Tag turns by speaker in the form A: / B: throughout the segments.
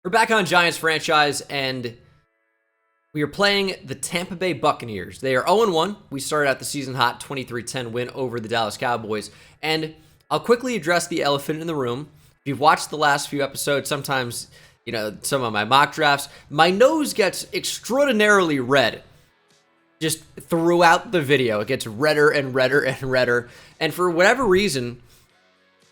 A: We're back on Giants franchise, and we are playing the Tampa Bay Buccaneers. They are 0-1. We started out the season hot, 23-10 win over the Dallas Cowboys. And I'll quickly address the elephant in the room. If you've watched the last few episodes, sometimes, some of my mock drafts, my nose gets extraordinarily red just throughout the video. It gets redder and redder and redder. And for whatever reason,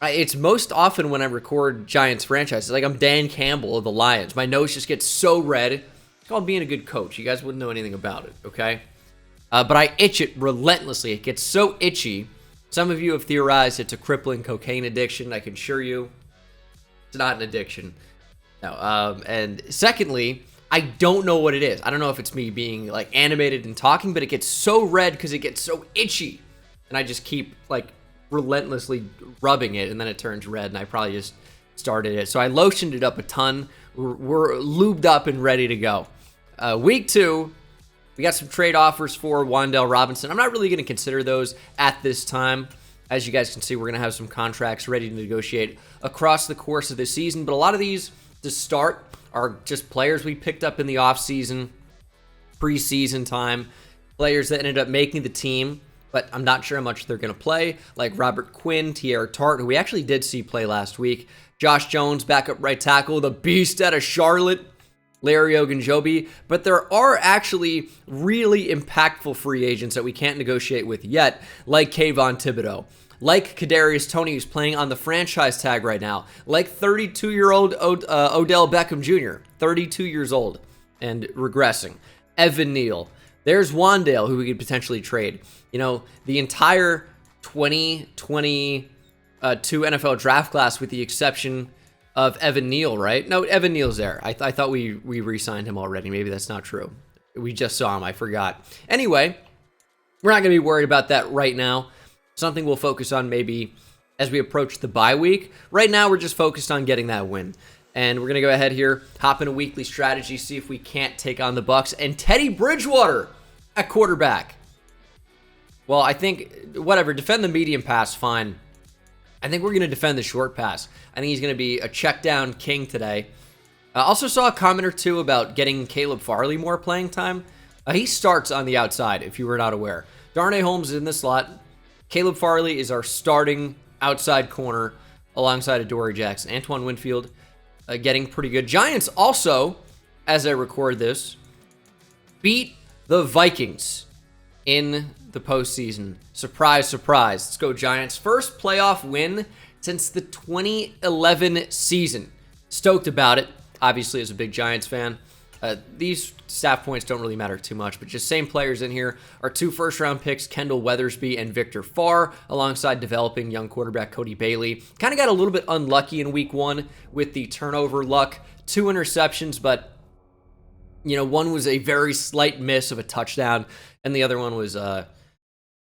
A: it's most often when I record Giants franchises. Like I'm Dan Campbell of the Lions. My nose just gets so red. It's called being a good coach. You guys wouldn't know anything about it, okay? But I itch it relentlessly. It gets so itchy. Some of you have theorized it's a crippling cocaine addiction. I can assure you it's not an addiction. No. And secondly, I don't know what it is. I don't know if it's me being like animated and talking, but it gets so red because it gets so itchy. And I just keep like relentlessly rubbing it, and then it turns red, and I probably just started it. So I lotioned it up a ton. We're lubed up and ready to go. Week 2, we got some trade offers for Wan'Dale Robinson. I'm not really going to consider those at this time. As you guys can see, we're going to have some contracts ready to negotiate across the course of the season, but a lot of these to start are just players we picked up in the offseason, preseason time, players that ended up making the team, but I'm not sure how much they're going to play, like Robert Quinn, Tierra Tart, who we actually did see play last week, Josh Jones, backup right tackle, the beast out of Charlotte, Larry Ogunjobi. But there are actually really impactful free agents that we can't negotiate with yet, like Kayvon Thibodeau, like Kadarius Toney, who's playing on the franchise tag right now, like 32-year-old Odell Beckham Jr., 32 years old and regressing, Evan Neal. There's Wan'Dale, who we could potentially trade. The entire 2022 NFL draft class, with the exception of Evan Neal, right? No, Evan Neal's there. I thought we re-signed him already. Maybe that's not true. We just saw him. I forgot. Anyway, we're not going to be worried about that right now. Something we'll focus on maybe as we approach the bye week. Right now, we're just focused on getting that win. And we're going to go ahead here, hop in a weekly strategy, see if we can't take on the Bucs. And Teddy Bridgewater at quarterback. Well, I think, whatever, defend the medium pass, fine. I think we're going to defend the short pass. I think he's going to be a check down king today. I also saw a comment or two about getting Caleb Farley more playing time. He starts on the outside, if you were not aware. Darnay Holmes is in the slot. Caleb Farley is our starting outside corner alongside of Dory Jackson. Antoine Winfield getting pretty good. Giants also, as I record this, beat the Vikings in the postseason. Surprise, surprise. Let's go Giants. First playoff win since the 2011 season. Stoked about it, obviously, as a big Giants fan. These staff points don't really matter too much, but just same players in here. Our 2 first-round picks, Kendall Weathersby and Victor Farr, alongside developing young quarterback Cody Bailey. Kind of got a little bit unlucky in week 1 with the turnover luck. 2 interceptions, but one was a very slight miss of a touchdown, and the other one was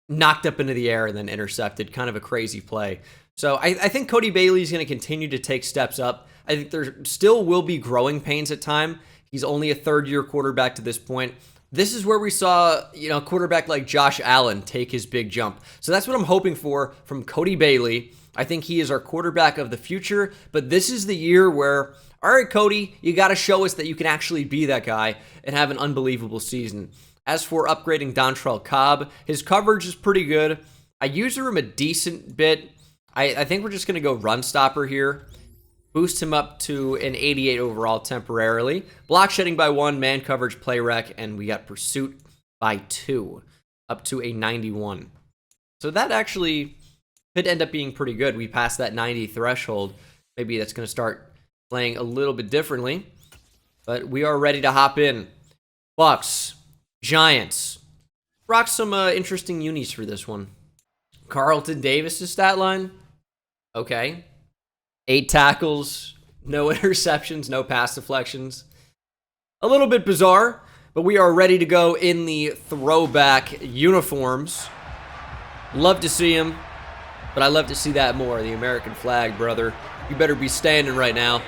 A: knocked up into the air and then intercepted. Kind of a crazy play. So I think Cody Bailey is going to continue to take steps up. I think there still will be growing pains at time. He's only a third-year quarterback to this point. This is where we saw, a quarterback like Josh Allen take his big jump. So that's what I'm hoping for from Cody Bailey. I think he is our quarterback of the future, but this is the year where, all right, Cody, you got to show us that you can actually be that guy and have an unbelievable season. As for upgrading Dontrell Cobb, his coverage is pretty good. I use him a decent bit. I think we're just going to go run stopper here. Boost him up to an 88 overall temporarily. Block shedding by 1, man coverage, play rec, and we got pursuit by 2, up to a 91. So that actually could end up being pretty good. We passed that 90 threshold. Maybe that's going to start playing a little bit differently. But we are ready to hop in. Bucks, Giants. Rock some interesting unis for this one. Carlton Davis' stat line. Okay. 8 tackles, no interceptions, no pass deflections. A little bit bizarre, but we are ready to go in the throwback uniforms. Love to see him, but I love to see that more. The American flag, brother. You better be standing right now.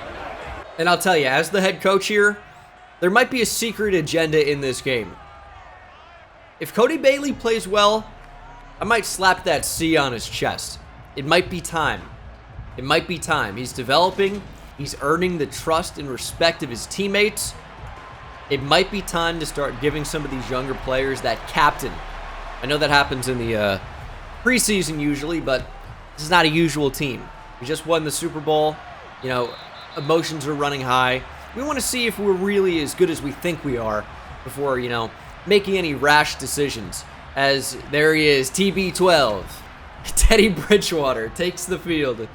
A: And I'll tell you, as the head coach here, there might be a secret agenda in this game. If Cody Bailey plays well, I might slap that C on his chest. It might be time. It might be time. He's developing. He's earning the trust and respect of his teammates. It might be time to start giving some of these younger players that captain. I know that happens in the preseason usually, but this is not a usual team. We just won the Super Bowl. You know, emotions are running high. We want to see if we're really as good as we think we are before, you know, making any rash decisions. As there he is, TB12. Teddy Bridgewater takes the field.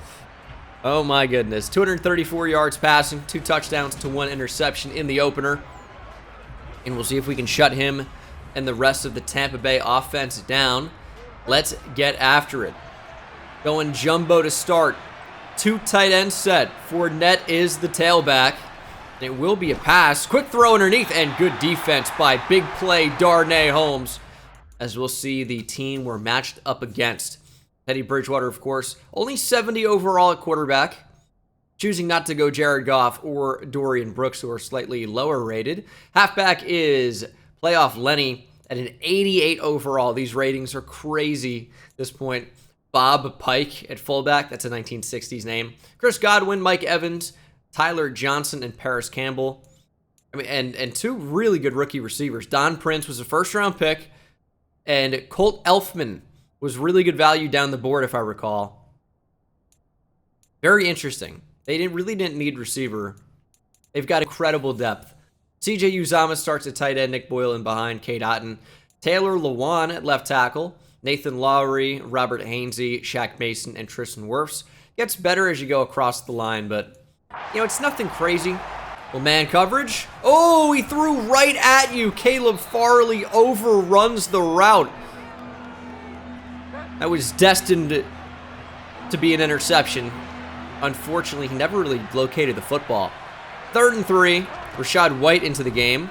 A: Oh my goodness. 234 yards passing, 2 touchdowns to 1 interception in the opener. And we'll see if we can shut him and the rest of the Tampa Bay offense down. Let's get after it. Going jumbo to start. 2 tight end set. Fournette is the tailback. It will be a pass. Quick throw underneath and good defense by big play Darnay Holmes. As we'll see the team we're matched up against. Teddy Bridgewater, of course, only 70 overall at quarterback. Choosing not to go Jared Goff or Dorian Brooks, who are slightly lower rated. Halfback is playoff Lenny at an 88 overall. These ratings are crazy at this point. Bob Pike at fullback. That's a 1960s name. Chris Godwin, Mike Evans, Tyler Johnson, and Paris Campbell. I mean, and 2 really good rookie receivers. Don Prince was a first-round pick, and Colt Elfman was really good value down the board, if I recall. Very interesting. They really didn't need receiver. They've got incredible depth. CJ Uzama starts at tight end. Nick Boylan behind. Kate Otten. Taylor Lewan at left tackle. Nathan Lowry, Robert Hainsey, Shaq Mason, and Tristan Wirfs. Gets better as you go across the line, but, you know, it's nothing crazy. Well, man coverage. Oh, he threw right at you. Caleb Farley overruns the route. That was destined to be an interception. Unfortunately, he never really located the football. 3rd and 3. Rachaad White into the game.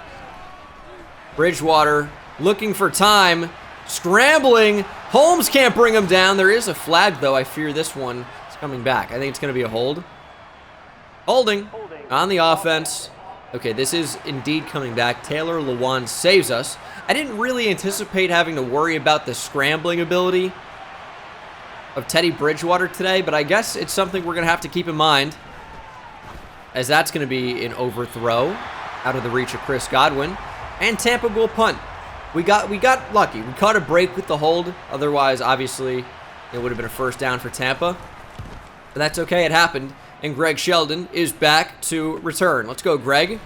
A: Bridgewater looking for time. Scrambling. Holmes can't bring him down. There is a flag, though. I fear this one is coming back. I think it's going to be a hold. Holding on the offense. Okay, this is indeed coming back. Taylor Lewan saves us. I didn't really anticipate having to worry about the scrambling ability of Teddy Bridgewater today, but I guess it's something we're going to have to keep in mind, as that's going to be an overthrow out of the reach of Chris Godwin. And Tampa will punt. We got lucky. We caught a break with the hold. Otherwise, obviously, it would have been a first down for Tampa. But that's okay. It happened. And Greg Sheldon is back to return. Let's go, Greg.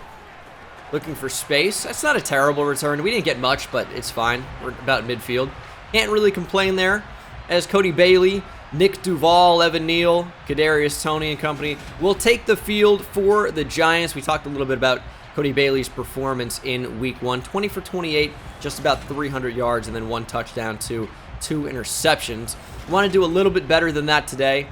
A: Looking for space. That's not a terrible return. We didn't get much, but it's fine. We're about midfield. Can't really complain there. As Cody Bailey, Nick Duval, Evan Neal, Kadarius Toney and company will take the field for the Giants. We talked a little bit about Cody Bailey's performance in Week 1. 20 for 28, just about 300 yards, and then 1 touchdown to 2 interceptions. We want to do a little bit better than that today,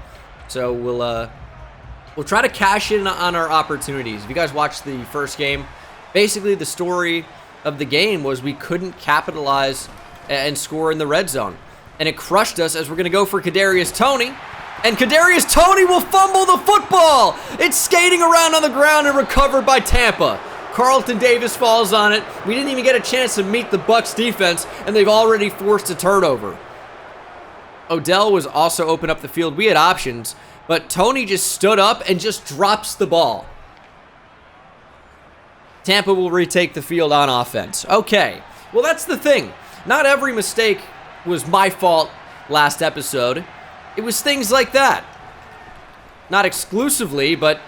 A: so we'll try to cash in on our opportunities. If you guys watched the first game, basically the story of the game was we couldn't capitalize and score in the red zone. And it crushed us as we're going to go for Kadarius Toney. And Kadarius Toney will fumble the football. It's skating around on the ground and recovered by Tampa. Carlton Davis falls on it. We didn't even get a chance to meet the Bucs defense, and they've already forced a turnover. Odell was also open up the field. We had options, but Toney just stood up and just drops the ball. Tampa will retake the field on offense. Okay, well, that's the thing. Not every mistake was my fault last episode. It was things like that. Not exclusively, but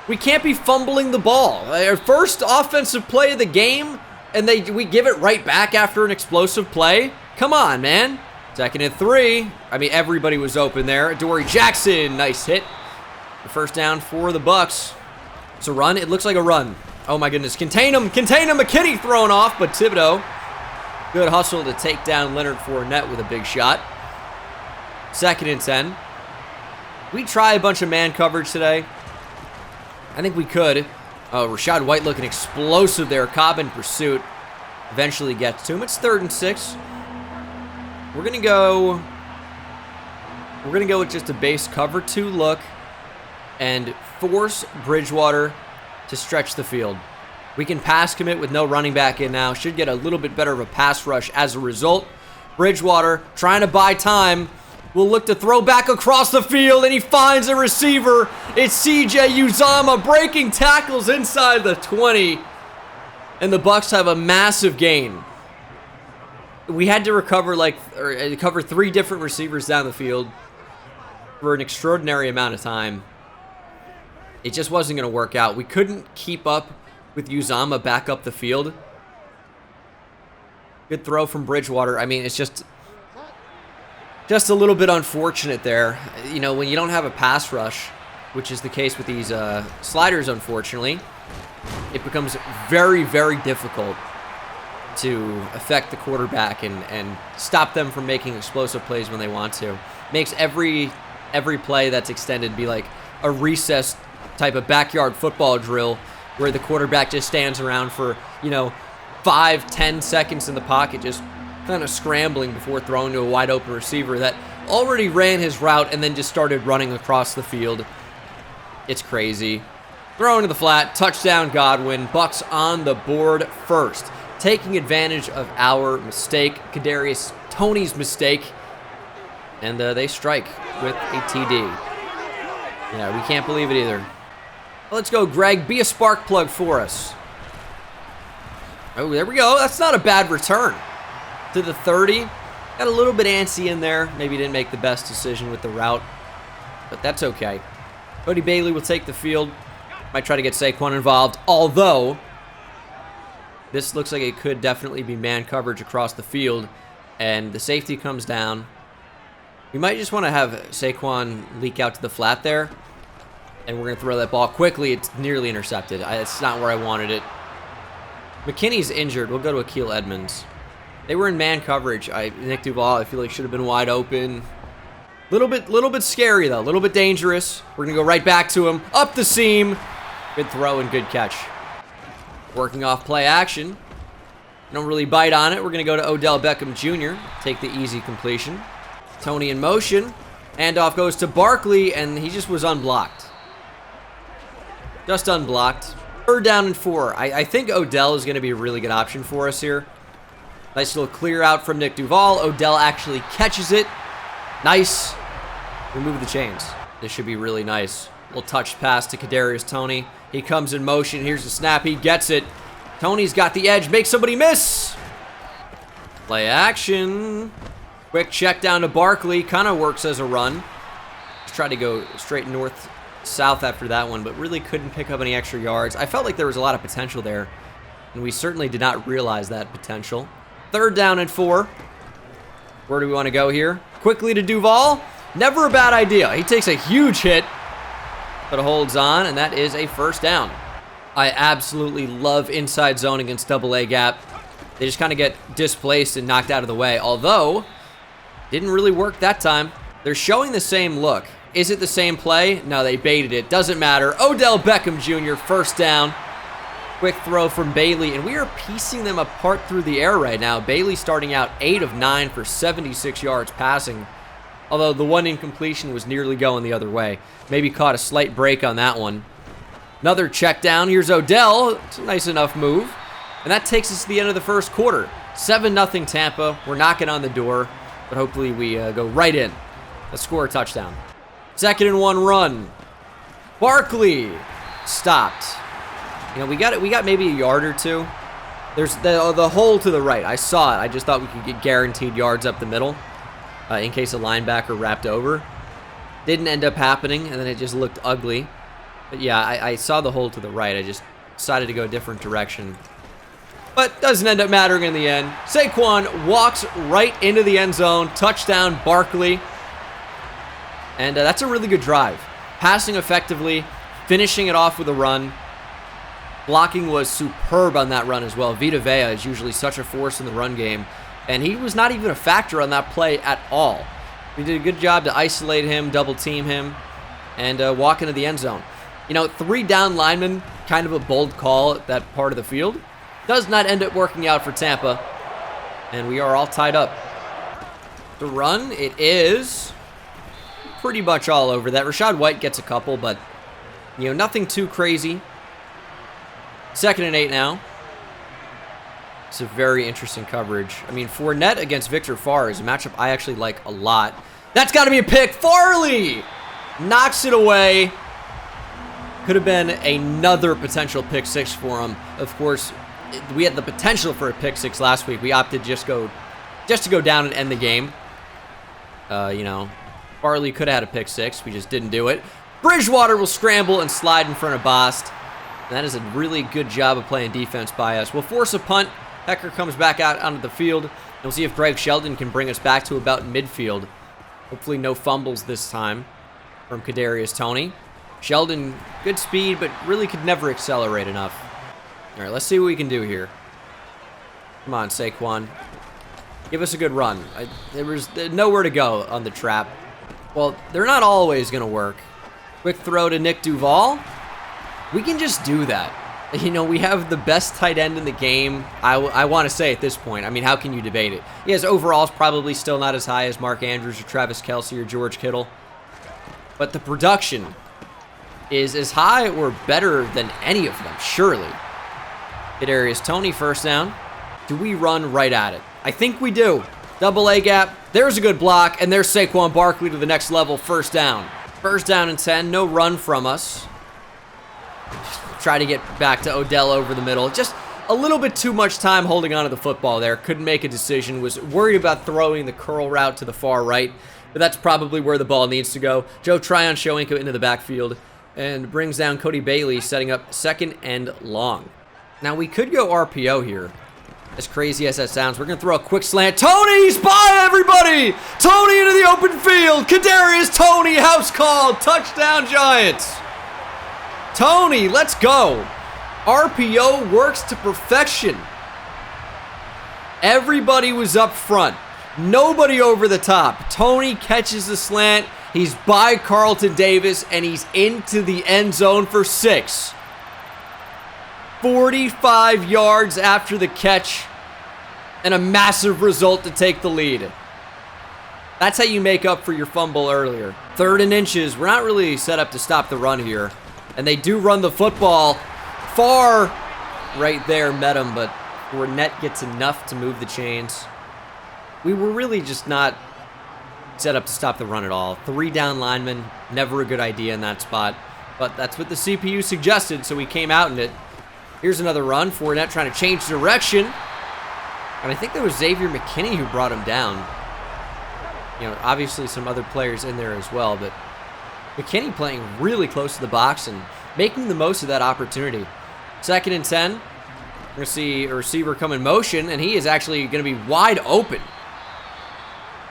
A: we can't be fumbling the ball. Our first offensive play of the game, and we give it right back after an explosive play? Come on, man. 2nd and 3. I mean, everybody was open there. Dory Jackson, nice hit. The first down for the Bucs. It's a run. It looks like a run. Oh my goodness. Contain him. Contain him. McKinney thrown off, but Thibodeau. Good hustle to take down Leonard Fournette with a big shot. 2nd and 10. We try a bunch of man coverage today. I think we could. Rachaad White looking explosive there. Cobb in pursuit. Eventually gets to him. It's 3rd and 6. We're gonna go with just a base cover 2 look and force Bridgewater to stretch the field. We can pass commit with no running back in now. Should get a little bit better of a pass rush as a result. Bridgewater trying to buy time. will look to throw back across the field, and he finds a receiver. It's CJ Uzomah breaking tackles inside the 20, and the Bucs have a massive gain. We had to cover 3 different receivers down the field for an extraordinary amount of time. It just wasn't going to work out. We couldn't keep up with Uzomah back up the field. Good throw from Bridgewater. I mean, it's just a little bit unfortunate there. You know, when you don't have a pass rush, which is the case with these sliders, unfortunately, it becomes very, very difficult to affect the quarterback and stop them from making explosive plays when they want to. Makes every play that's extended be like a recess type of backyard football drill where the quarterback just stands around for, 5-10 seconds in the pocket, just kind of scrambling before throwing to a wide open receiver that already ran his route and then just started running across the field. It's crazy. Throwing to the flat, touchdown Godwin. Bucs on the board first, taking advantage of our mistake, Kadarius Toney's mistake, and they strike with a TD. Yeah, we can't believe it either. Let's go, Greg. Be a spark plug for us. Oh, there we go. That's not a bad return to the 30. Got a little bit antsy in there. Maybe didn't make the best decision with the route, but that's okay. Cody Bailey will take the field. Might try to get Saquon involved, although this looks like it could definitely be man coverage across the field, and the safety comes down. We might just want to have Saquon leak out to the flat there, and we're going to throw that ball quickly. It's nearly intercepted. It's not where I wanted it. McKinney's injured. We'll go to Akil Edmonds. They were in man coverage. Nick Duval, I feel like, should have been wide open. Little bit scary, though. A little bit dangerous. We're going to go right back to him. Up the seam. Good throw and good catch. Working off play action. Don't really bite on it. We're going to go to Odell Beckham Jr. Take the easy completion. Toney in motion. Handoff goes to Barkley, and he just was unblocked. Just unblocked. 3rd down and 4. I think Odell is going to be a really good option for us here. Nice little clear out from Nick Duval. Odell actually catches it. Nice. Remove the chains. This should be really nice. Little touch pass to Kadarius Toney. He comes in motion. Here's the snap. He gets it. Toney's got the edge. Makes somebody miss. Play action. Quick check down to Barkley. Kind of works as a run. Just tried to go straight north-south after that one, but really couldn't pick up any extra yards. I felt like there was a lot of potential there, and we certainly did not realize that potential. 3rd down and 4. Where do we want to go here? Quickly to Duval. Never a bad idea. He takes a huge hit, but holds on, and that is a 1st down. I absolutely love inside zone against double A gap. They just kind of get displaced and knocked out of the way, although didn't really work that time. They're showing the same look. Is it the same play? No, they baited it. Doesn't matter. Odell Beckham Jr., 1st down. Quick throw from Bailey, and we are piecing them apart through the air right now. Bailey starting out 8 of 9 for 76 yards passing, although the one incompletion was nearly going the other way. Maybe caught a slight break on that one. Another check down. Here's Odell. It's a nice enough move. And that takes us to the end of the 1st quarter. 7-0 Tampa. We're knocking on the door, but hopefully we go right in. Let's score a touchdown. 2nd and 1 run. Barkley stopped. We got maybe a yard or two. There's the hole to the right. I saw it. I just thought we could get guaranteed yards up the middle in case a linebacker wrapped over. Didn't end up happening, and then it just looked ugly. But yeah, I saw the hole to the right. I just decided to go a different direction. But doesn't end up mattering in the end. Saquon walks right into the end zone. Touchdown, Barkley. And that's a really good drive. Passing effectively, finishing it off with a run. Blocking was superb on that run as well. Vita Vea is usually such a force in the run game, and he was not even a factor on that play at all. We did a good job to isolate him, double team him, and walk into the end zone. 3 down linemen, kind of a bold call at that part of the field. Does not end up working out for Tampa, and we are all tied up. The run, it is pretty much all over that. Rachaad White gets a couple, but nothing too crazy. 2nd and 8 now. It's a very interesting coverage. I mean, Fournette against Victor Farr is a matchup I actually like a lot. That's got to be a pick. Farley knocks it away. Could have been another potential pick six for him. Of course, we had the potential for a pick six last week. We opted just to go down and end the game. You know, Farley could have had a pick six. We just didn't do it. Bridgewater will scramble and slide in front of Bost. And that is a really good job of playing defense by us. We'll force a punt. Hecker comes back out onto the field. We'll see if Greg Sheldon can bring us back to about midfield. Hopefully no fumbles this time from Kadarius Toney. Sheldon, good speed, but really could never accelerate enough. All right, let's see what we can do here. Come on, Saquon. Give us a good run. There was nowhere to go on the trap. Well, they're not always going to work. Quick throw to Nick Duval. We can just do that. You know, we have the best tight end in the game, I want to say at this point. I mean, how can you debate it? He has overalls probably still not as high as Mark Andrews or Travis Kelce or George Kittle. But the production is as high or better than any of them, surely. Kadarius Toney, first down. Do we run right at it? I think we do. Double A gap. There's a good block, and there's Saquon Barkley to the next level, first down. First down and 10, no run from us. Try to get back to Odell over the middle. Just a little bit too much time holding on to the football there. Couldn't make a decision. Was worried about throwing the curl route to the far right, but that's probably where the ball needs to go. Joe Tryon showing into the backfield and brings down Cody Bailey, setting up second and long. Now, we could go RPO here. As crazy as that sounds, we're going to throw a quick slant. Toney's by everybody! Toney into the open field. Kadarius Toney, house call. Touchdown, Giants. Toney, let's go. RPO works to perfection. Everybody was up front. Nobody over the top. Toney catches the slant. He's by Carlton Davis, and he's into the end zone for 6. 45 yards after the catch, and a massive result to take the lead. That's how you make up for your fumble earlier. 3rd and inches. We're not really set up to stop the run here. And they do run the football far right there, met him, but Fournette gets enough to move the chains. We were really just not set up to stop the run at all. 3 down linemen, never a good idea in that spot. But that's what the CPU suggested, so we came out in it. Here's another run. Fournette trying to change direction. And I think there was Xavier McKinney who brought him down. You know, obviously some other players in there as well, but McKinney playing really close to the box and making the most of that opportunity. 2nd and 10. We're going to see a receiver come in motion, and he is actually going to be wide open.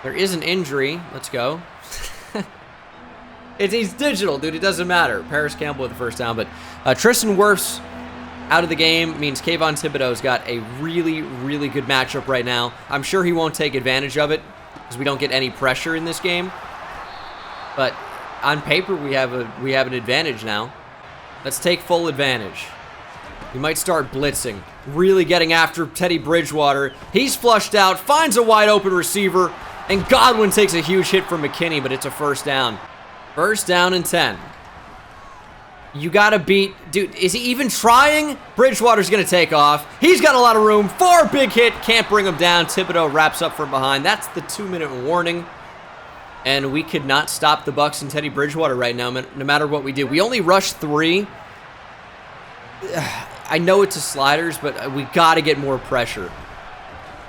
A: There is an injury. Let's go. He's digital, dude. It doesn't matter. Paris Campbell with the first down, but Tristan Wirfs out of the game means Kayvon Thibodeau's got a really, really good matchup right now. I'm sure he won't take advantage of it because we don't get any pressure in this game. But on paper, we have an advantage now. Let's take full advantage. We might start blitzing, really getting after Teddy Bridgewater. He's flushed out, finds a wide open receiver, and Godwin takes a huge hit from McKinney, but it's a first down. First down and 10. You gotta beat, dude, is he even trying? Bridgewater's gonna take off. He's got a lot of room. Far big hit, can't bring him down. Thibodeau wraps up from behind. That's the 2-minute warning. And we could not stop the Bucs and Teddy Bridgewater right now, no matter what we do. We only rushed 3. I know it's a sliders, but we gotta get more pressure.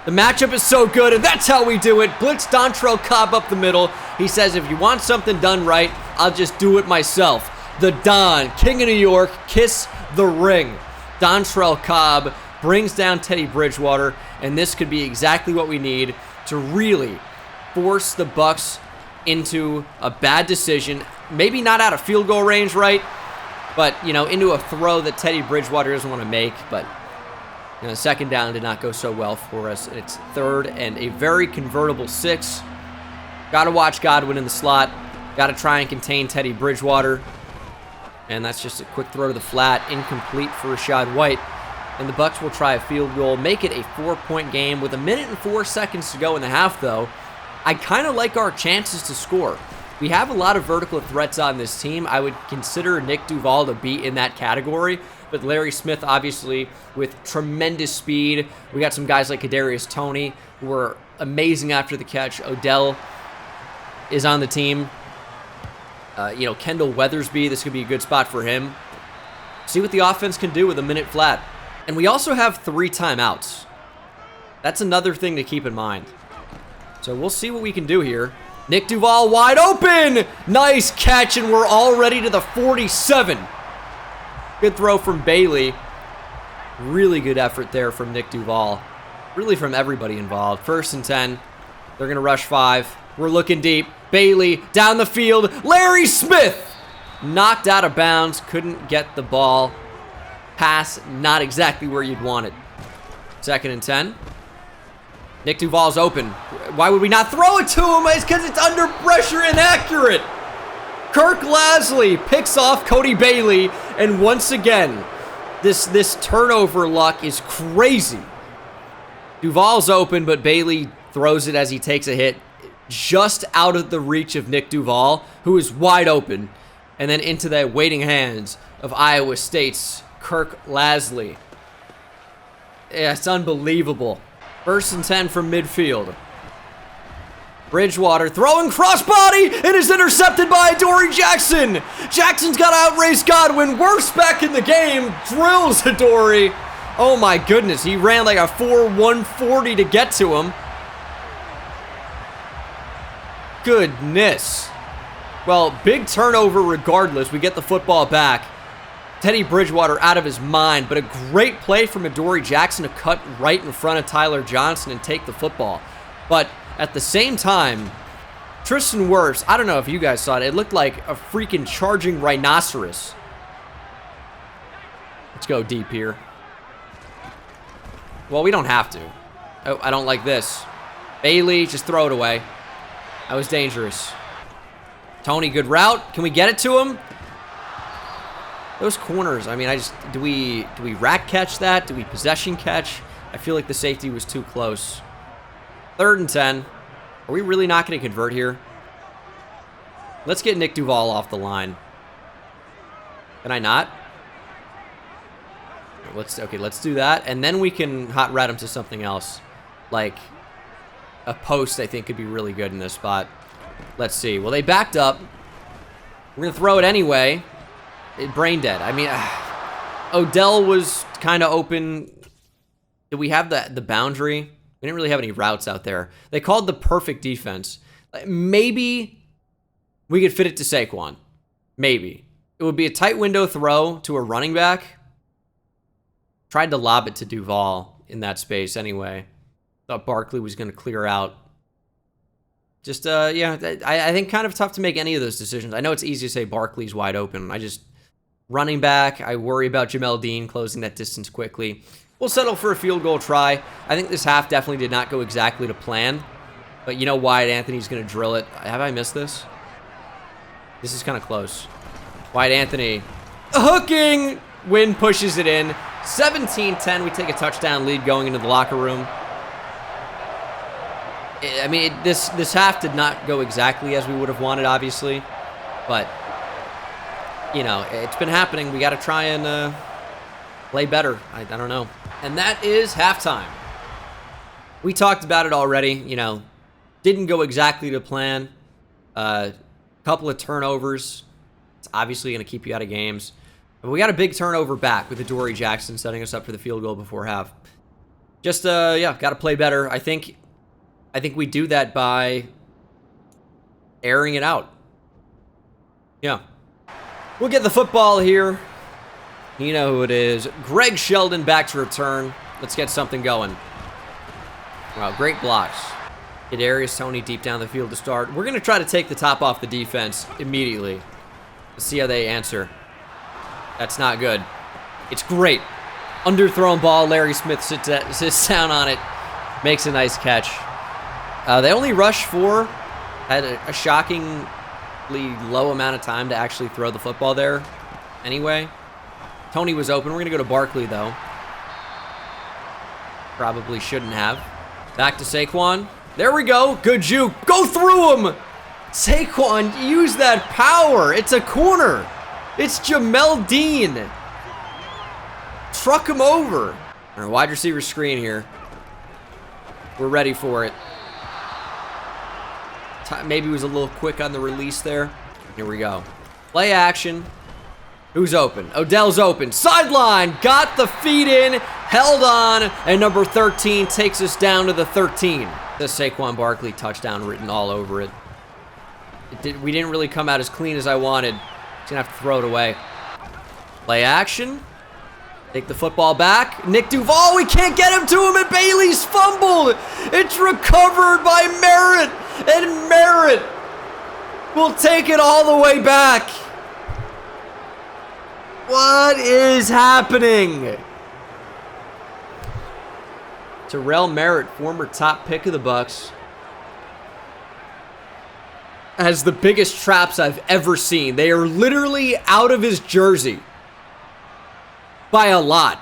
A: The matchup is so good, and that's how we do it. Blitz Dontrell Cobb up the middle. He says, if you want something done right, I'll just do it myself. The Don, King of New York, kiss the ring. Dontrell Cobb brings down Teddy Bridgewater, and this could be exactly what we need to really force the Bucs into a bad decision. Maybe not out of field goal range, right? But, you know, into a throw that Teddy Bridgewater doesn't want to make. But, you know, 2nd down did not go so well for us. It's 3rd and a very convertible 6. Got to watch Godwin in the slot. Got to try and contain Teddy Bridgewater. And that's just a quick throw to the flat, incomplete for Rachaad White. And the Bucs will try a field goal, make it a 4-point game with 1 minute and 4 seconds to go in the half, though. I kind of like our chances to score. We have a lot of vertical threats on this team. I would consider Nick Duval to be in that category, but Larry Smith, obviously, with tremendous speed. We got some guys like Kadarius Toney, who were amazing after the catch. Odell is on the team. You know, Kendall Weathersby, this could be a good spot for him. See what the offense can do with a minute flat. And we also have 3 timeouts. That's another thing to keep in mind. So we'll see what we can do here. Nick Duval wide open! Nice catch, and we're already to the 47. Good throw from Bailey. Really good effort there from Nick Duval. Really from everybody involved. 1st and 10. They're going to rush 5. We're looking deep. Bailey down the field. Larry Smith knocked out of bounds. Couldn't get the ball. Pass not exactly where you'd want it. 2nd and 10. Nick Duval's open. Why would we not throw it to him? It's because it's under pressure, inaccurate. Kirk Lasley picks off Cody Bailey, and once again, this turnover luck is crazy. Duval's open, but Bailey throws it as he takes a hit just out of the reach of Nick Duval, who is wide open, and then into the waiting hands of Iowa State's Kirk Lasley. Yeah, it's unbelievable. 1st and 10 from midfield. Bridgewater throwing crossbody. It is intercepted by Adoree Jackson. Jackson's got to outrace Godwin. Worst back in the game. Drills Adoree. Oh my goodness. He ran like a 4.140 to get to him. Goodness. Well, big turnover regardless. We get the football back. Teddy Bridgewater out of his mind, but a great play from Adoree Jackson to cut right in front of Tyler Johnson and take the football. But at the same time, Tristan Wirfs, I don't know if you guys saw it, it looked like a freaking charging rhinoceros. Let's go deep here. Well, we don't have to. Oh, I don't like this. Bailey, just throw it away. That was dangerous. Tony, good route. Can we get it to him? Those corners, I mean, do we rack catch that? Do we possession catch? I feel like the safety was too close. 3rd and 10. Are we really not going to convert here? Let's get Nick Duval off the line. Can I not? Okay, let's do that, and then we can hot rat him to something else. Like a post, I think, could be really good in this spot. Let's see. Well, they backed up. We're going to throw it anyway. Brain dead. I mean, Odell was kind of open. Did we have the boundary? We didn't really have any routes out there. They called the perfect defense. Maybe we could fit it to Saquon. Maybe. It would be a tight window throw to a running back. Tried to lob it to Duval in that space anyway. Thought Barkley was going to clear out. Just, yeah, I think kind of tough to make any of those decisions. I know it's easy to say Barkley's wide open. Running back, I worry about Jamel Dean closing that distance quickly. We'll settle for a field goal try. I think this half definitely did not go exactly to plan. But you know Wyatt Anthony's going to drill it. Have I missed this? This is kind of close. Wyatt Anthony. Hooking! Wynn pushes it in. 17-10. We take a touchdown lead going into the locker room. I mean, this half did not go exactly as we would have wanted, obviously. But, you know, it's been happening. We got to try and play better. I don't know. And that is halftime. We talked about it already. You know, didn't go exactly to plan. Couple of turnovers. It's obviously going to keep you out of games. But we got a big turnover back with Adoree Jackson setting us up for the field goal before half. Just, yeah, got to play better. I think we do that by airing it out. Yeah. We'll get the football here. You know who it is. Greg Sheldon back to return. Let's get something going. Wow, great blocks. Kadarius Toney deep down the field to start. We're going to try to take the top off the defense immediately. Let's see how they answer. That's not good. It's great. Underthrown ball. Larry Smith sits down on it. Makes a nice catch. They only rushed 4. Had a shockingly low amount of time to actually throw the football there. Anyway, Tony was open. We're going to go to Barkley, though. Probably shouldn't have. Back to Saquon. There we go. Good juke. Go through him. Saquon, use that power. It's a corner. It's Jamel Dean. Truck him over. Our wide receiver screen here. We're ready for it. Maybe he was a little quick on the release there. Here we go. Play action. Who's open? Odell's open. Sideline. Got the feet in. Held on. And number 13 takes us down to the 13. The Saquon Barkley touchdown written all over it. We didn't really come out as clean as I wanted. Just gonna have to throw it away. Play action. Take the football back. Nick Duval, we can't get him to him, and Bailey's fumbled. It's recovered by Merritt, and Merritt will take it all the way back. What is happening? Terrell Merritt, former top pick of the Bucs, has the biggest traps I've ever seen. They are literally out of his jersey. By a lot.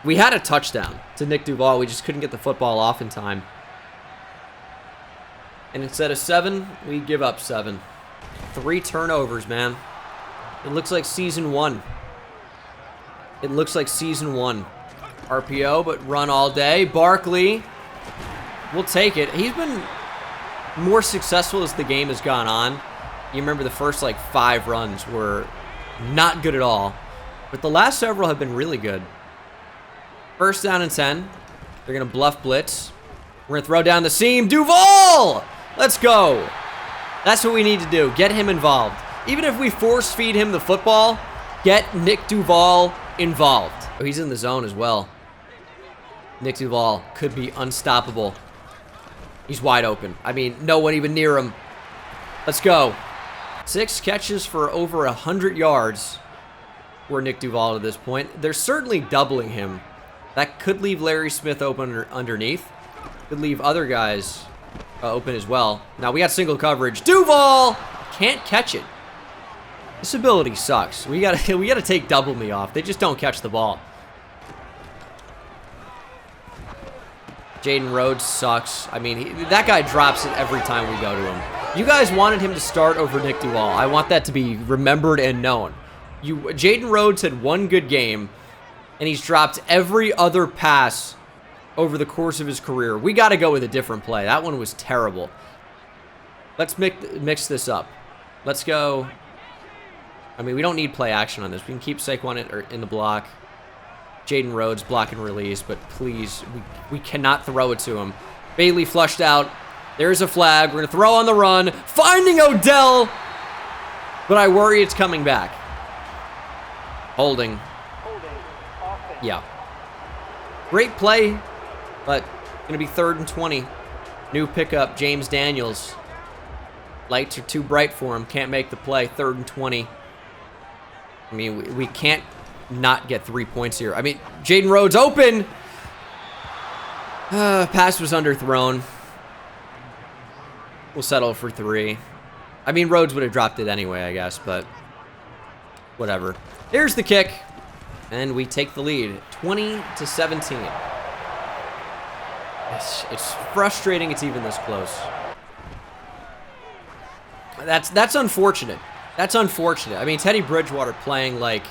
A: We had a touchdown to Nick Duval. We just couldn't get the football off in time. And instead of 7, we give up 7. 3 turnovers, man. It looks like season 1. It looks like season 1. RPO, but run all day. Barkley, we'll take it. He's been more successful as the game has gone on. You remember the first, 5 runs were not good at all. But the last several have been really good. First down and 10. They're going to bluff blitz. We're going to throw down the seam. Duval! Let's go. That's what we need to do. Get him involved. Even if we force feed him the football, get Nick Duval involved. Oh, he's in the zone as well. Nick Duval could be unstoppable. He's wide open. I mean, no one even near him. Let's go. 6 catches for over 100 yards for Nick Duval at this point. They're certainly doubling him. That could leave Larry Smith open underneath. Could leave other guys open as well. Now we got single coverage. Duval can't catch it. This ability sucks. We gotta take double me off. They just don't catch the ball. Jaden Rhodes sucks. I mean, that guy drops it every time we go to him. You guys wanted him to start over Nick Duval. I want that to be remembered and known. Jaden Rhodes had 1 good game, and he's dropped every other pass over the course of his career. We got to go with a different play. That one was terrible. Let's mix this up. Let's go. I mean, we don't need play action on this. We can keep Saquon in the block. Jaden Rhodes block and release, but please, we cannot throw it to him. Bailey flushed out. There's a flag. We're going to throw on the run. Finding Odell, but I worry it's coming back. Holding. Yeah. Great play, but going to be 3rd and 20. New pickup, James Daniels. Lights are too bright for him. Can't make the play. 3rd and 20. I mean, we can't not get 3 points here. I mean, Jaden Rhodes open. Pass was underthrown. We'll settle for 3. I mean, Rhodes would have dropped it anyway, I guess, but whatever. Here's the kick, and we take the lead, 20-17. It's frustrating it's even this close. That's unfortunate. That's unfortunate. I mean, Teddy Bridgewater playing like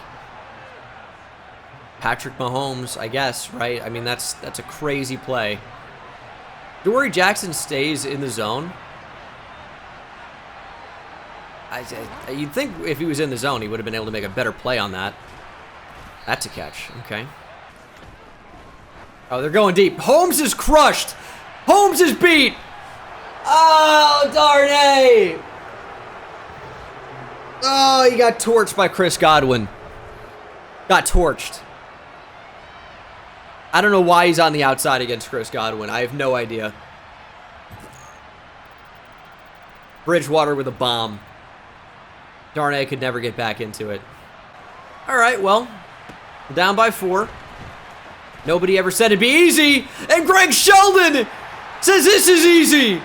A: Patrick Mahomes, I guess, right? I mean, that's a crazy play. Dory Jackson stays in the zone. You'd think if he was in the zone, he would have been able to make a better play on that. That's a catch. Okay. Oh, they're going deep. Holmes is crushed. Holmes is beat. Oh, darn it. Oh, he got torched by Chris Godwin. Got torched. I don't know why he's on the outside against Chris Godwin. I have no idea. Bridgewater with a bomb. Darnay could never get back into it. All right, well, down by 4. Nobody ever said it'd be easy. And Greg Sheldon says this is easy.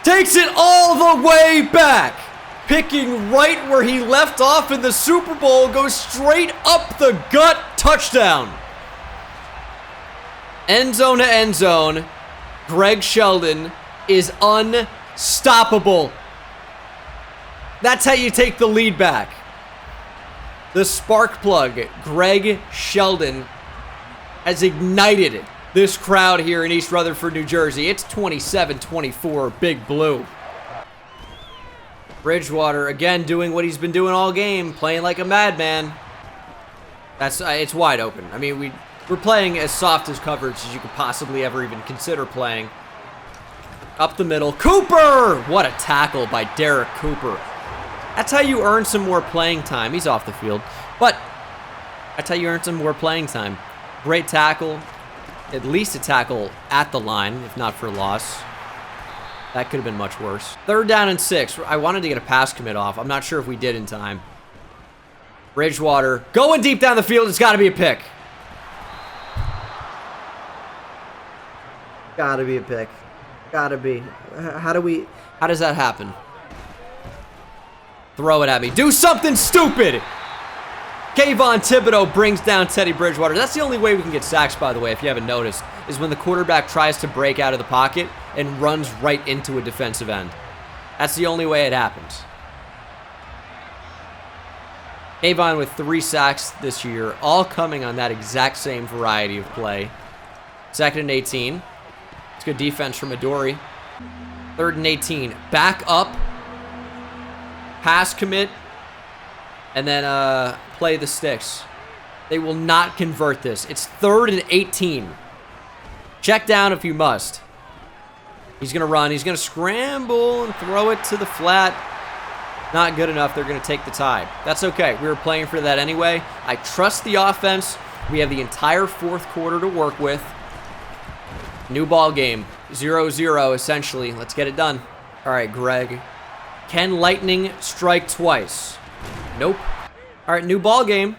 A: Takes it all the way back. Picking right where he left off in the Super Bowl. Goes straight up the gut. Touchdown. End zone to end zone. Greg Sheldon is unstoppable. That's how you take the lead back. The spark plug, Greg Sheldon, has ignited this crowd here in East Rutherford, New Jersey. It's 27-24, Big Blue. Bridgewater, again, doing what he's been doing all game, playing like a madman. It's wide open. I mean, we're playing as soft as coverage as you could possibly ever even consider playing. Up the middle. Cooper! What a tackle by Derek Cooper. That's how you earn some more playing time. He's off the field. But that's how you earn some more playing time. Great tackle. At least a tackle at the line, if not for loss. That could have been much worse. 3rd down and 6. I wanted to get a pass commit off. I'm not sure if we did in time. Bridgewater going deep down the field. It's got to be a pick. Gotta be a pick. Gotta be. How does that happen? Throw it at me. Do something stupid! Kayvon Thibodeau brings down Teddy Bridgewater. That's the only way we can get sacks, by the way, if you haven't noticed, is when the quarterback tries to break out of the pocket and runs right into a defensive end. That's the only way it happens. Kayvon with 3 sacks this year, all coming on that exact same variety of play. 2nd and 18. It's good defense from Adoree. 3rd and 18. Back up. Pass commit. And then play the sticks. They will not convert this. It's 3rd and 18. Check down if you must. He's going to run. He's going to scramble and throw it to the flat. Not good enough. They're going to take the tie. That's okay. We were playing for that anyway. I trust the offense. We have the entire 4th quarter to work with. New ball game. 0-0, essentially. Let's get it done. All right, Greg. Can lightning strike twice? Nope. All right, new ball game.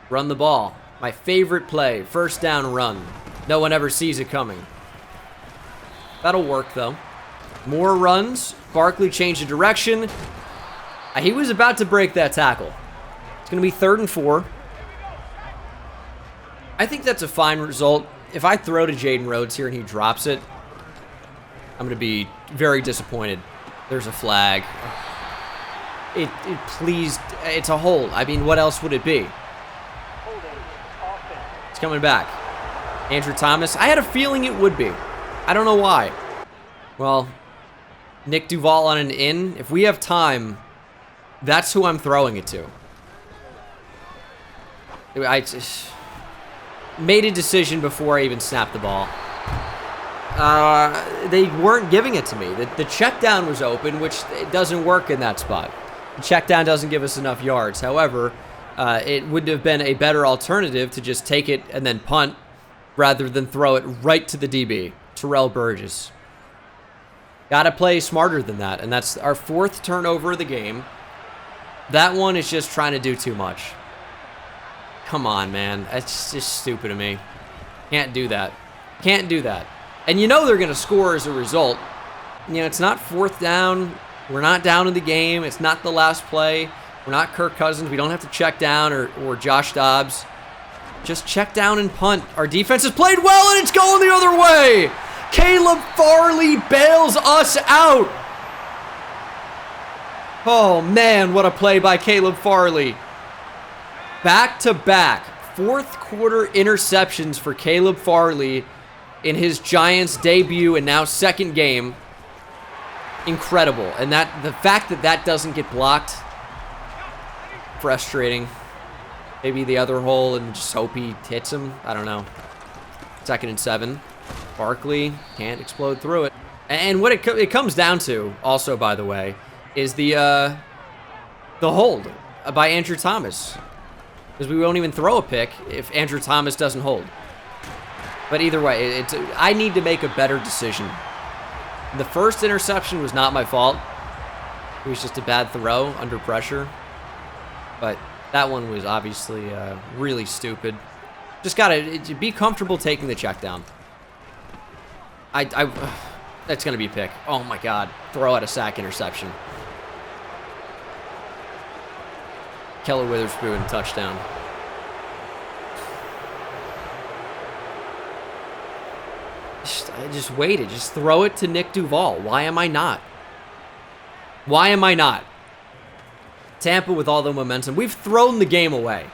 A: Run the ball. My favorite play. 1st down run. No one ever sees it coming. That'll work, though. More runs. Barkley changed the direction. He was about to break that tackle. It's going to be 3rd and 4. I think that's a fine result. If I throw to Jaden Rhodes here and he drops it, I'm going to be very disappointed. There's a flag. It's a hold. I mean, what else would it be? It's coming back. Andrew Thomas. I had a feeling it would be. I don't know why. Well, Nick Duval on an in. If we have time, that's who I'm throwing it to. I just made a decision before I even snapped the ball. They weren't giving it to me. The check down was open, which it doesn't work in that spot. The check down doesn't give us enough yards. However, it would have been a better alternative to just take it and then punt rather than throw it right to the DB, Terrell Burgess. Got to play smarter than that, and that's our 4th turnover of the game. That one is just trying to do too much. Come on, man. That's just stupid of me. Can't do that. Can't do that. And you know they're going to score as a result. You know, it's not 4th down. We're not down in the game. It's not the last play. We're not Kirk Cousins. We don't have to check down or Josh Dobbs. Just check down and punt. Our defense has played well, and it's going the other way. Caleb Farley bails us out. Oh, man, what a play by Caleb Farley. Back-to-back 4th quarter interceptions for Caleb Farley in his Giants debut and now 2nd game. Incredible. And the fact that doesn't get blocked, frustrating. Maybe the other hole and just hope he hits him. I don't know. 2nd and 7. Barkley can't explode through it. And what it comes down to, also, by the way, is the hold by Andrew Thomas. Because we won't even throw a pick if Andrew Thomas doesn't hold. But either way, I need to make a better decision. The first interception was not my fault. It was just a bad throw under pressure. But that one was obviously really stupid. Just gotta be comfortable taking the check down. That's gonna be a pick. Oh my God! Throw out a sack interception. Keller Witherspoon touchdown. I just waited. Just throw it to Nick Duval. Why am I not? Why am I not? Tampa with all the momentum. We've thrown the game away.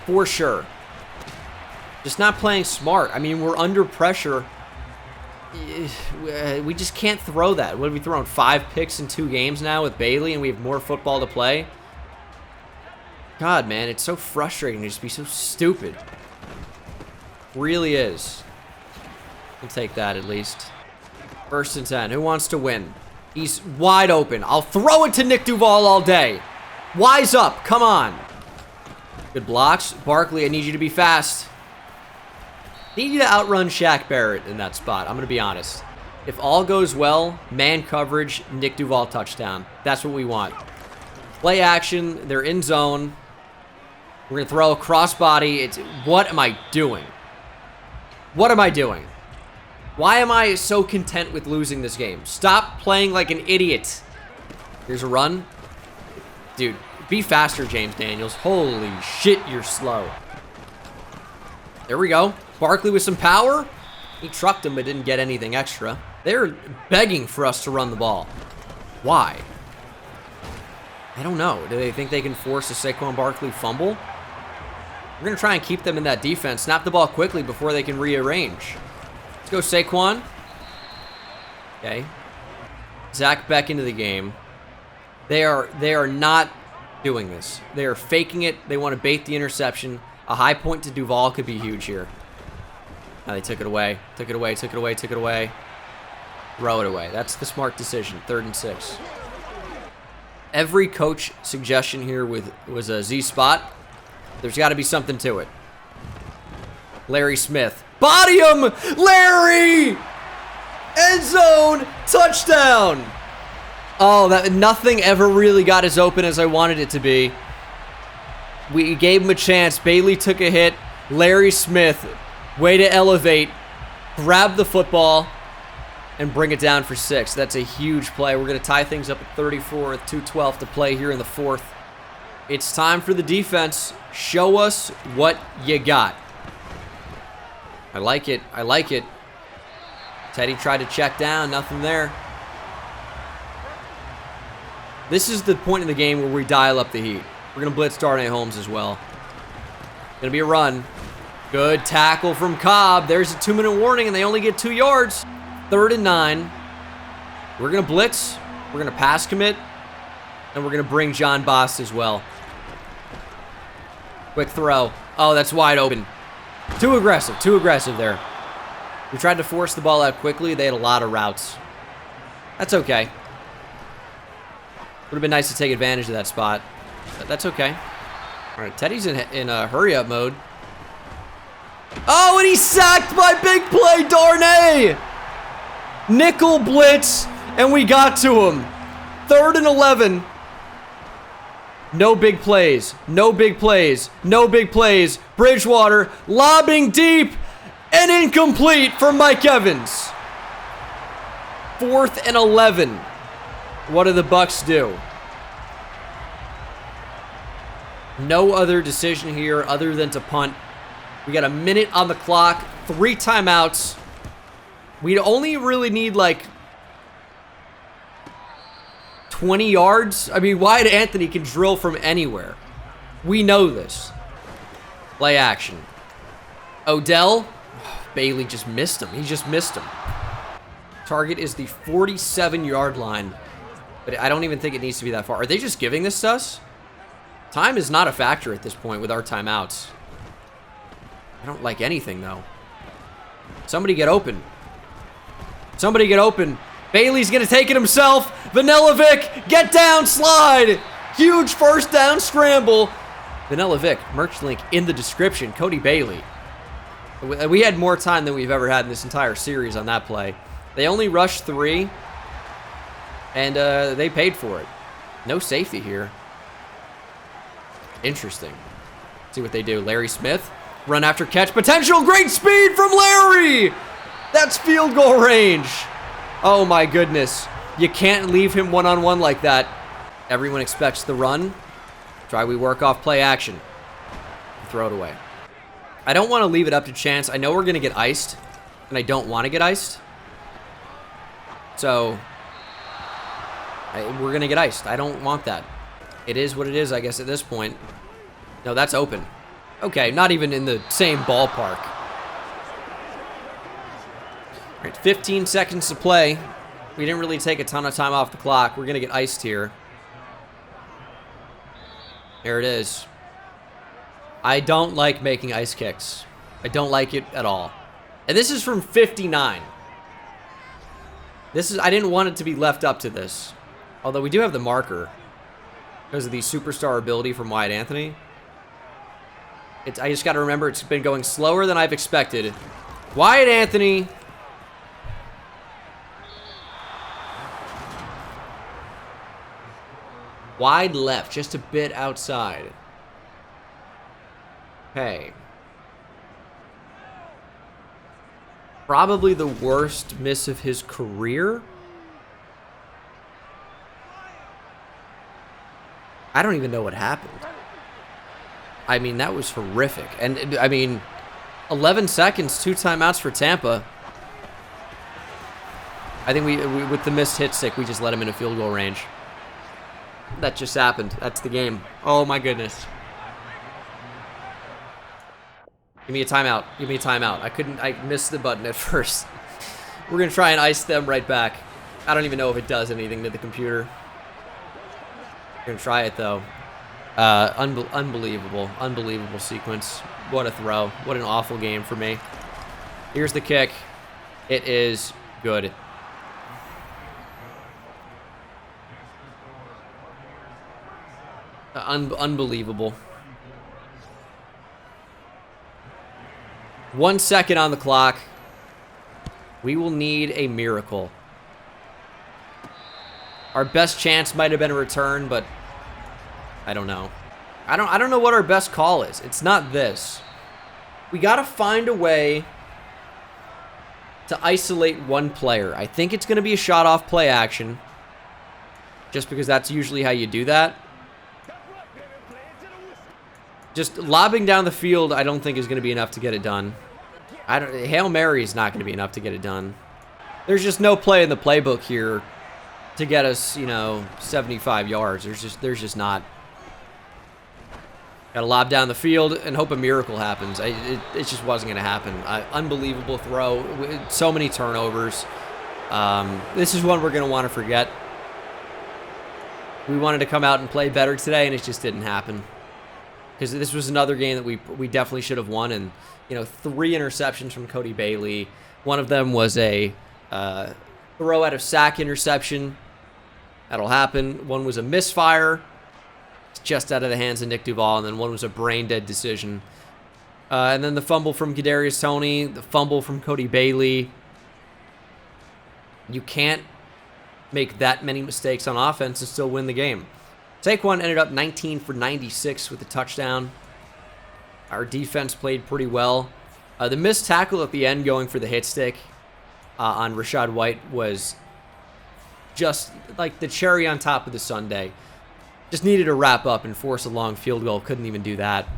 A: For sure. Just not playing smart. I mean, we're under pressure. We just can't throw that. What have we thrown? 5 picks in 2 games now with Bailey, and we have more football to play? God, man, it's so frustrating to just be so stupid. Really is. We'll take that at least. 1st and 10. Who wants to win? He's wide open. I'll throw it to Nick Duval all day. Wise up. Come on. Good blocks. Barkley, I need you to be fast. Need you to outrun Shaq Barrett in that spot. I'm going to be honest. If all goes well, man coverage, Nick Duval touchdown. That's what we want. Play action. They're in zone. We're going to throw a crossbody. What am I doing? What am I doing? Why am I so content with losing this game? Stop playing like an idiot. Here's a run. Dude, be faster, James Daniels. Holy shit, you're slow. There we go. Barkley with some power. He trucked him but didn't get anything extra. They're begging for us to run the ball. Why? I don't know. Do they think they can force a Saquon Barkley fumble? We're going to try and keep them in that defense. Snap the ball quickly before they can rearrange. Let's go Saquon. Okay. Zach Beck into the game. They are not doing this. They are faking it. They want to bait the interception. A high point to Duval could be huge here. Now they took it away. Took it away, took it away, took it away. Throw it away. That's the smart decision. 3rd and 6. Every coach suggestion here was a Z spot. There's got to be something to it. Larry Smith. Body him! Larry! End zone! Touchdown! Oh, nothing ever really got as open as I wanted it to be. We gave him a chance. Bailey took a hit. Larry Smith, way to elevate. Grab the football and bring it down for 6. That's a huge play. We're going to tie things up at 34 with 2:12 to play here in the 4th. It's time for the defense. Show us what you got. I like it. I like it. Teddy tried to check down. Nothing there. This is the point in the game where we dial up the heat. We're going to blitz Darnay Holmes as well. Going to be a run. Good tackle from Cobb. There's a 2-minute warning, and they only get 2 yards. 3rd and 9. We're going to blitz. We're going to pass commit. And we're going to bring John Boss as well. Quick throw. Oh, that's wide open. Too aggressive there. We tried to force the ball out quickly. They had a lot of routes. That's okay. Would have been nice to take advantage of that spot. But that's okay. All right, Teddy's in a hurry-up mode. Oh, and he's sacked by big play Darnay. Nickel blitz, and we got to him. 3rd and 11. No big plays. No big plays. No big plays. Bridgewater lobbing deep and incomplete for Mike Evans. 4th and 11. What do the Bucs do? No other decision here other than to punt. We got a minute on the clock. 3 timeouts. We only really need like 20 yards. I mean, Wyatt Anthony can drill from anywhere. We know this. Play action. Odell. Bailey just missed him. He just missed him. Target is the 47-yard line. But I don't even think it needs to be that far. Are they just giving this to us? Time is not a factor at this point with our timeouts. I don't like anything, though. Somebody get open. Somebody get open. Bailey's going to take it himself. Vanilla Vic, get down, slide. Huge 1st down scramble. Vanilla Vic, merch link in the description. Cody Bailey. We had more time than we've ever had in this entire series on that play. They only rushed 3, and they paid for it. No safety here. Interesting. See what they do. Larry Smith, run after catch potential. Great speed from Larry. That's field goal range. Oh my goodness. You can't leave him one-on-one like that. Everyone expects the run. Try we work off play action. Throw it away. I don't want to leave it up to chance. I know we're going to get iced, and I don't want to get iced. So, we're going to get iced. I don't want that. It is what it is, I guess, at this point. No, that's open. Okay, not even in the same ballpark. All right, 15 seconds to play. We didn't really take a ton of time off the clock. We're going to get iced here. There it is. I don't like making ice kicks. I don't like it at all. And this is from 59. I didn't want it to be left up to this. Although we do have the marker because of the superstar ability from Wyatt Anthony. I just got to remember it's been going slower than I've expected. Wyatt Anthony. Wide left, just a bit outside. Okay. Probably the worst miss of his career. I don't even know what happened. I mean, that was horrific. And, I mean, 11 seconds, 2 timeouts for Tampa. I think we with the missed hit stick, we just let him into field goal range. That just happened. That's the game. Oh, my goodness. Give me a timeout. Give me a timeout. I missed the button at first. We're going to try and ice them right back. I don't even know if it does anything to the computer. We're going to try it, though. Unbelievable. Unbelievable sequence. What a throw. What an awful game for me. Here's the kick. It is good. Unbelievable. 1 second on the clock. We will need a miracle. Our best chance might have been a return, but I don't know. I don't know what our best call is. It's not this. We got to find a way to isolate one player. I think it's going to be a shot off play action, just because that's usually how you do that. Just lobbing down the field, I don't think is going to be enough to get it done. Hail Mary is not going to be enough to get it done. There's just no play in the playbook here to get us, 75 yards. There's just not. Got to lob down the field and hope a miracle happens. It just wasn't going to happen. Unbelievable throw. So many turnovers. This is one we're going to want to forget. We wanted to come out and play better today, and it just didn't happen. Because this was another game that we definitely should have won. And, 3 interceptions from Cody Bailey. One of them was a throw out of sack interception. That'll happen. One was a misfire. Just out of the hands of Nick Duval. And then one was a brain-dead decision. And then the fumble from Kadarius Toney. The fumble from Cody Bailey. You can't make that many mistakes on offense and still win the game. Saquon ended up 19 for 96 with a touchdown. Our defense played pretty well. The missed tackle at the end going for the hit stick on Rachaad White was just like the cherry on top of the sundae. Just needed to wrap up and force a long field goal. Couldn't even do that.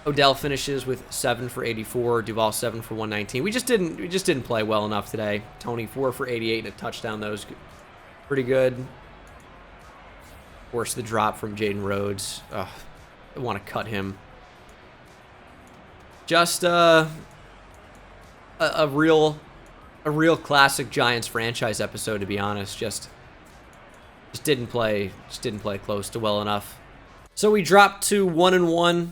A: Odell finishes with 7 for 84. Duval 7 for 119. We just didn't play well enough today. Toney 4 for 88 and a touchdown. That was pretty good. Of course, the drop from Jaden Rhodes. Ugh, I want to cut him. Just a real classic Giants franchise episode, to be honest. Just didn't play close to well enough. So we dropped to 1-1.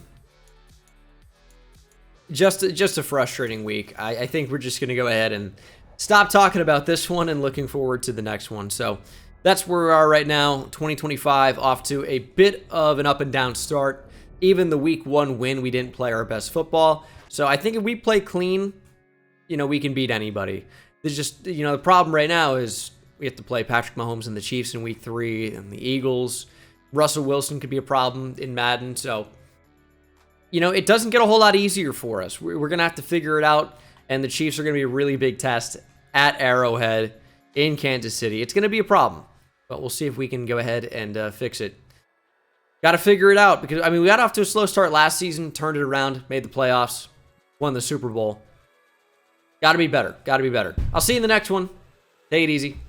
A: Just a frustrating week. I think we're just gonna go ahead and stop talking about this one and looking forward to the next one. So that's where we are right now. 2025 off to a bit of an up and down start. Even the week 1 win, we didn't play our best football. So I think if we play clean, we can beat anybody. There's just, the problem right now is we have to play Patrick Mahomes and the Chiefs in week 3 and the Eagles. Russell Wilson could be a problem in Madden. So, it doesn't get a whole lot easier for us. We're going to have to figure it out. And the Chiefs are going to be a really big test at Arrowhead in Kansas City. It's going to be a problem. But we'll see if we can go ahead and fix it. Got to figure it out. Because, we got off to a slow start last season. Turned it around. Made the playoffs. Won the Super Bowl. Got to be better. Got to be better. I'll see you in the next one. Take it easy.